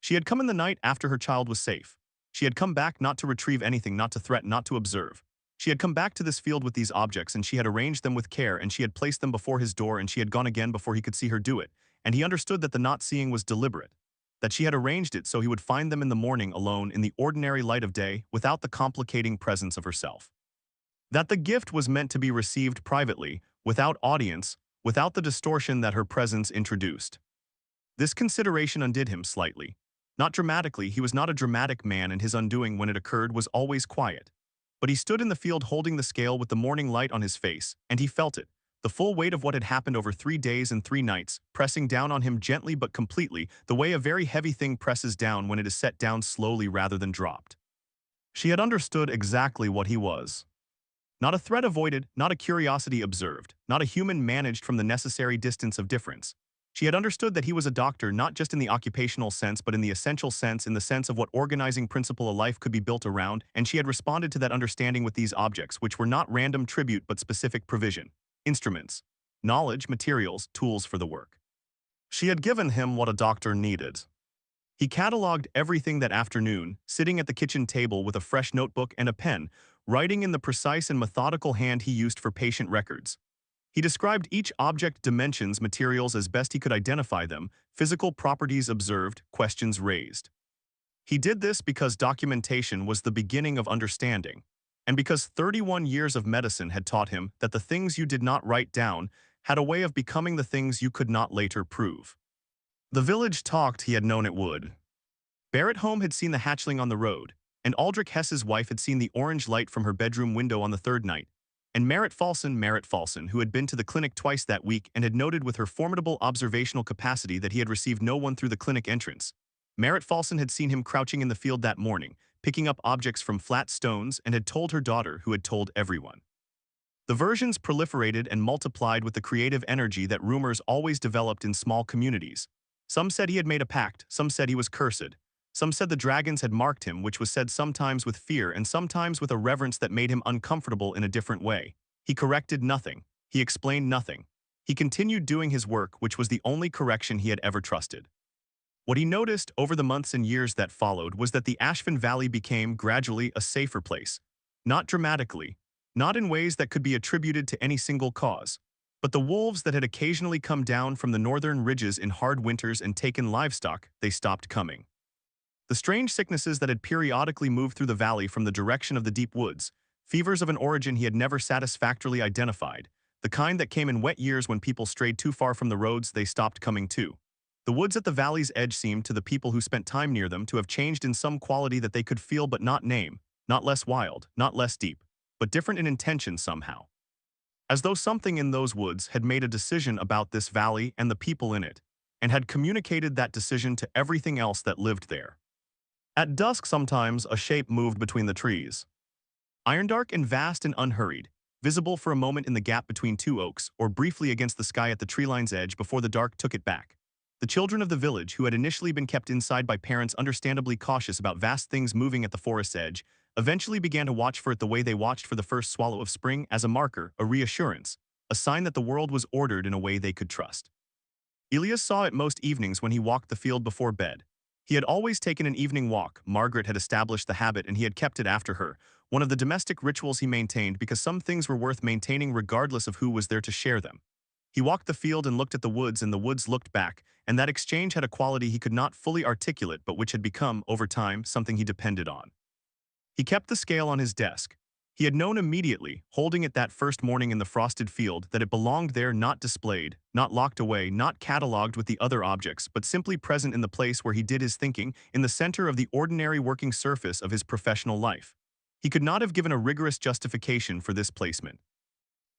She had come in the night after her child was safe. She had come back not to retrieve anything, not to threaten, not to observe. She had come back to this field with these objects, and she had arranged them with care, and she had placed them before his door, and she had gone again before he could see her do it, and he understood that the not seeing was deliberate, that she had arranged it so he would find them in the morning alone in the ordinary light of day, without the complicating presence of herself. That the gift was meant to be received privately, without audience, without the distortion that her presence introduced. This consideration undid him slightly. Not dramatically, he was not a dramatic man, and his undoing when it occurred was always quiet. But he stood in the field holding the scale with the morning light on his face, and he felt it, the full weight of what had happened over 3 days and 3 nights, pressing down on him gently but completely, the way a very heavy thing presses down when it is set down slowly rather than dropped. She had understood exactly what he was. Not a threat avoided, not a curiosity observed, not a human managed from the necessary distance of difference. She had understood that he was a doctor not just in the occupational sense but in the essential sense, in the sense of what organizing principle a life could be built around, and she had responded to that understanding with these objects, which were not random tribute but specific provision. Instruments, knowledge, materials, tools for the work. She had given him what a doctor needed. He cataloged everything that afternoon, sitting at the kitchen table with a fresh notebook and a pen, writing in the precise and methodical hand he used for patient records. He described each object, dimensions, materials as best he could identify them, physical properties observed, questions raised. He did this because documentation was the beginning of understanding, and because 31 years of medicine had taught him that the things you did not write down had a way of becoming the things you could not later prove. The village talked, he had known it would. Barrett Home had seen the hatchling on the road, and Aldrich Hess's wife had seen the orange light from her bedroom window on the 3rd night, and Merritt Falson, who had been to the clinic twice that week and had noted with her formidable observational capacity that he had received no one through the clinic entrance. Merritt Falson had seen him crouching in the field that morning, picking up objects from flat stones, and had told her daughter, who had told everyone. The versions proliferated and multiplied with the creative energy that rumors always developed in small communities. Some said he had made a pact, some said he was cursed. Some said the dragons had marked him, which was said sometimes with fear and sometimes with a reverence that made him uncomfortable in a different way. He corrected nothing. He explained nothing. He continued doing his work, which was the only correction he had ever trusted. What he noticed over the months and years that followed was that the Ashfin Valley became gradually a safer place. Not dramatically, not in ways that could be attributed to any single cause, but the wolves that had occasionally come down from the northern ridges in hard winters and taken livestock, they stopped coming. The strange sicknesses that had periodically moved through the valley from the direction of the deep woods, fevers of an origin he had never satisfactorily identified, the kind that came in wet years when people strayed too far from the roads they stopped coming to. The woods at the valley's edge seemed to the people who spent time near them to have changed in some quality that they could feel but not name, not less wild, not less deep, but different in intention somehow. As though something in those woods had made a decision about this valley and the people in it, and had communicated that decision to everything else that lived there. At dusk sometimes a shape moved between the trees. Irondark and vast and unhurried, visible for a moment in the gap between two oaks, or briefly against the sky at the tree line's edge before the dark took it back. The children of the village, who had initially been kept inside by parents understandably cautious about vast things moving at the forest's edge, eventually began to watch for it the way they watched for the first swallow of spring, as a marker, a reassurance, a sign that the world was ordered in a way they could trust. Elias saw it most evenings when he walked the field before bed. He had always taken an evening walk. Margaret had established the habit and he had kept it after her, one of the domestic rituals he maintained because some things were worth maintaining regardless of who was there to share them. He walked the field and looked at the woods, and the woods looked back, and that exchange had a quality he could not fully articulate but which had become, over time, something he depended on. He kept the scale on his desk. He had known immediately, holding it that first morning in the frosted field, that it belonged there, not displayed, not locked away, not catalogued with the other objects, but simply present in the place where he did his thinking, in the center of the ordinary working surface of his professional life. He could not have given a rigorous justification for this placement.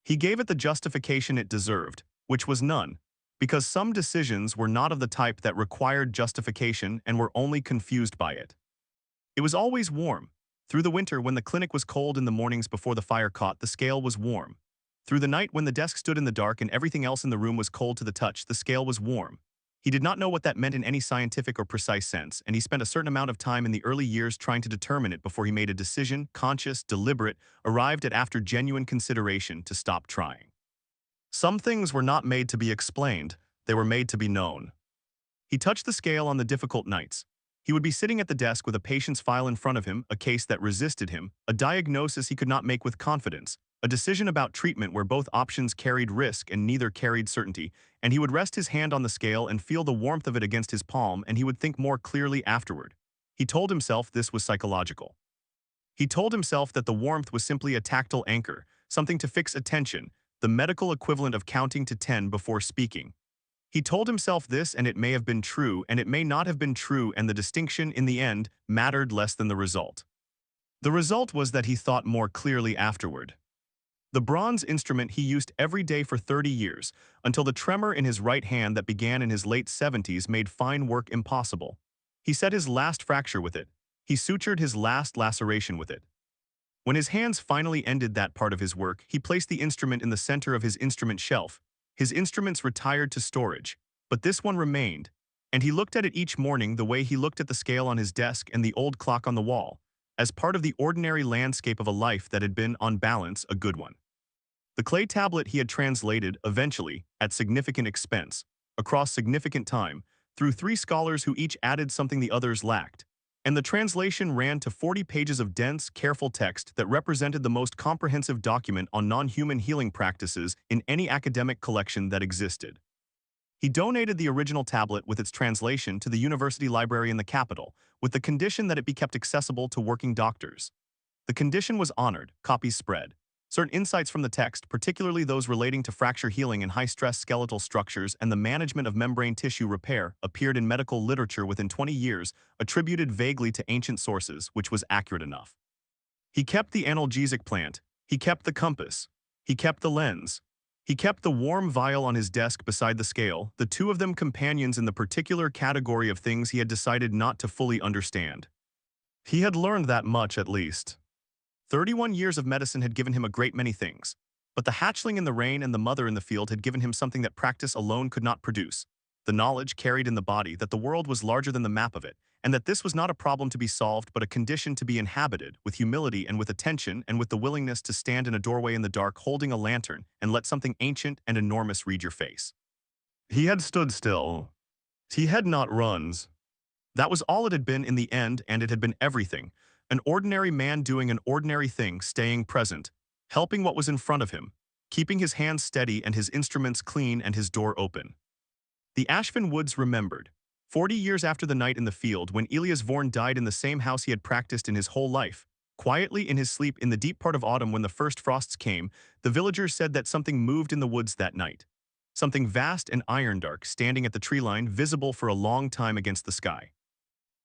He gave it the justification it deserved, which was none, because some decisions were not of the type that required justification and were only confused by it. It was always warm. Through the winter, when the clinic was cold, in the mornings before the fire caught, the scale was warm. Through the night, when the desk stood in the dark and everything else in the room was cold to the touch, the scale was warm. He did not know what that meant in any scientific or precise sense, and he spent a certain amount of time in the early years trying to determine it before he made a decision, conscious, deliberate, arrived at after genuine consideration, to stop trying. Some things were not made to be explained, they were made to be known. He touched the scale on the difficult nights. He would be sitting at the desk with a patient's file in front of him, a case that resisted him, a diagnosis he could not make with confidence, a decision about treatment where both options carried risk and neither carried certainty, and he would rest his hand on the scale and feel the warmth of it against his palm, and he would think more clearly afterward. He told himself this was psychological. He told himself that the warmth was simply a tactile anchor, something to fix attention, the medical equivalent of counting to 10 before speaking. He told himself this, and it may have been true, and it may not have been true, and the distinction, in the end, mattered less than the result. The result was that he thought more clearly afterward. The bronze instrument he used every day for 30 years, until the tremor in his right hand that began in his late 70s made fine work impossible. He set his last fracture with it. He sutured his last laceration with it. When his hands finally ended that part of his work, he placed the instrument in the center of his instrument shelf. His instruments retired to storage, but this one remained, and he looked at it each morning the way he looked at the scale on his desk and the old clock on the wall, as part of the ordinary landscape of a life that had been, on balance, a good one. The clay tablet he had translated, eventually, at significant expense, across significant time, through 3 scholars who each added something the others lacked, and the translation ran to 40 pages of dense, careful text that represented the most comprehensive document on non-human healing practices in any academic collection that existed. He donated the original tablet with its translation to the university library in the capital, with the condition that it be kept accessible to working doctors. The condition was honored, copies spread. Certain insights from the text, particularly those relating to fracture healing in high-stress skeletal structures and the management of membrane tissue repair, appeared in medical literature within 20 years, attributed vaguely to ancient sources, which was accurate enough. He kept the analgesic plant. He kept the compass. He kept the lens. He kept the warm vial on his desk beside the scale, the two of them companions in the particular category of things he had decided not to fully understand. He had learned that much, at least. 31 years of medicine had given him a great many things, but the hatchling in the rain and the mother in the field had given him something that practice alone could not produce, the knowledge carried in the body that the world was larger than the map of it, and that this was not a problem to be solved but a condition to be inhabited, with humility and with attention and with the willingness to stand in a doorway in the dark holding a lantern and let something ancient and enormous read your face. He had stood still. He had not runs. That was all it had been in the end, and it had been everything. An ordinary man doing an ordinary thing, staying present, helping what was in front of him, keeping his hands steady and his instruments clean and his door open. The Ashvin Woods remembered. 40 years after the night in the field when Elias Vorn died in the same house he had practiced in his whole life, Quietly in his sleep in the deep part of autumn when the first frosts came, the villagers said that something moved in the woods that night. Something vast and iron-dark standing at the tree line, visible for a long time against the sky.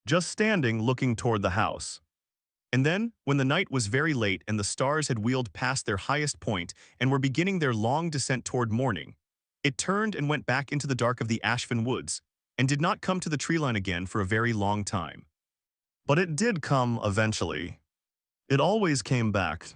Just standing, looking toward the house. And then, when the night was very late and the stars had wheeled past their highest point and were beginning their long descent toward morning, it turned and went back into the dark of the Ashfin woods, and did not come to the tree line again for a very long time. But it did come eventually. It always came back.